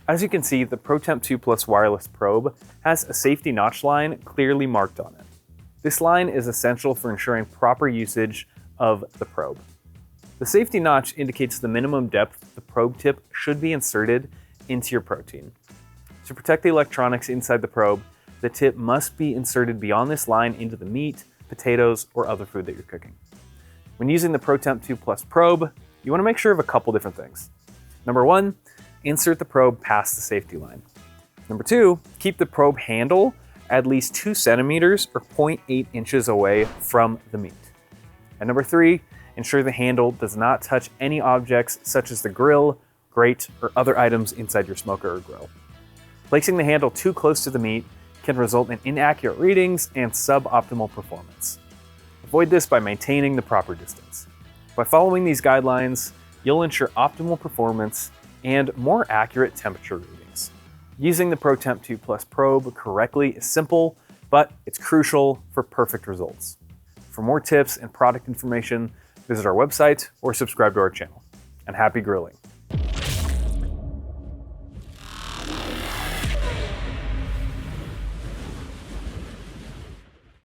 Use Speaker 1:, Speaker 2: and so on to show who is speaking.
Speaker 1: As you can see, the ProTemp 2 Plus wireless probe has a safety notch line clearly marked on it. This line is essential for ensuring proper usage of the probe. The safety notch indicates the minimum depth the probe tip should be inserted into your protein. To protect the electronics inside the probe, the tip must be inserted beyond this line into the meat, potatoes, or other food that you're cooking. When using the ProTemp 2 Plus probe, you want to make sure of a couple different things. Number one, insert the probe past the safety line. Number two, keep the probe handle at least 2 centimeters or 0.8 inches away from the meat. And number three, ensure the handle does not touch any objects such as the grill, grate, or other items inside your smoker or grill. Placing the handle too close to the meat can result in inaccurate readings and suboptimal performance. Avoid this by maintaining the proper distance. By following these guidelines, you'll ensure optimal performance and more accurate temperature readings. Using the ProTemp 2 Plus probe correctly is simple, but it's crucial for perfect results. For more tips and product information, visit our website or subscribe to our channel. And happy grilling!